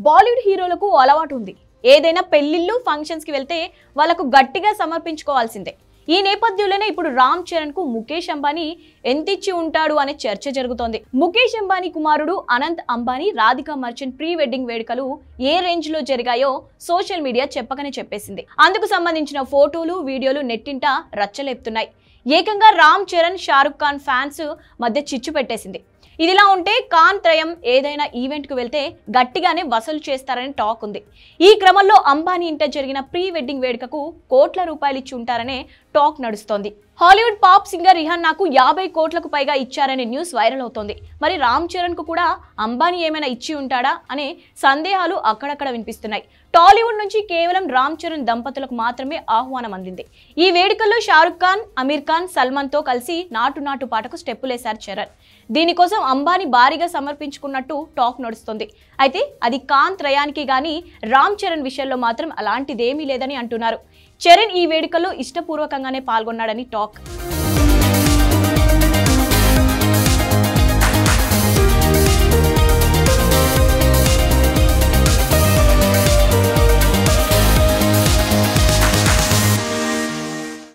బాలీవుడ్ హీరోలకు అలవాటు ఉంది. ఏదైనా పెళ్లిళ్ళు ఫంక్షన్స్ కి వెళ్తే వాళ్ళకు గట్టిగా సమర్పించుకోవాల్సిందే. ఈ నేపథ్యంలోనే ఇప్పుడు రామ్ చరణ్ కు ముఖేష్ అంబానీ ఎంతిచ్చి ఉంటాడు అనే చర్చ జరుగుతోంది. ముఖేష్ అంబానీ కుమారుడు Anant Ambani Radhika merchant pre wedding వేడుకలు ఏ రేంజ్ లో జరిగాయో సోషల్ మీడియా చెప్పకనే చెప్పేసింది. అందుకు సంబంధించిన ఫోటోలు, వీడియోలు నెట్టింట రచ్చలేపుతున్నాయి. ఏకంగా రామ్ చరణ్, షారుఖ్ ఖాన్ ఫ్యాన్స్ మధ్య చిచ్చు పెట్టేసింది. ఇదిలా ఉంటే ఖాన్ త్రయం ఏదైనా ఈవెంట్ కు వెళ్తే గట్టిగానే వసూలు చేస్తారని టాక్ ఉంది. ఈ క్రమంలో అంబానీ ఇంట జరిగిన ప్రీ వెడ్డింగ్ వేడుకకు కోట్ల రూపాయలు ఇచ్చి ఉంటారనే టాక్ నడుస్తోంది. హాలీవుడ్ పాప్ సింగర్ రిహాన్నాకు 50 కోట్లకు పైగా ఇచ్చారనే న్యూస్ వైరల్ అవుతోంది. మరి రామ్ చరణ్ కు కూడా అంబానీ ఏమైనా ఇచ్చి ఉంటాడా అనే సందేహాలు అక్కడక్కడ వినిపిస్తున్నాయి. టాలీవుడ్ నుంచి కేవలం రామ్ చరణ్ దంపతులకు మాత్రమే ఆహ్వానం అందింది. ఈ వేడుకల్లో షారుఖ్ ఖాన్, అమీర్ ఖాన్, సల్మాన్ తో కలిసి నాటు పాటకు స్టెప్పులేశారు చరణ్. దీనికోసం అంబానీ భారీగా సమర్పించుకున్నట్టు టాక్ నడుస్తుంది. అయితే అది ఖాన్ త్రయానికి గానీ రామ్ చరణ్ విషయంలో మాత్రం అలాంటిదేమీ లేదని అంటున్నారు. చరణ్ ఈ వేడుకల్లో ఇష్టపూర్వకంగానే పాల్గొన్నాడని టాక్.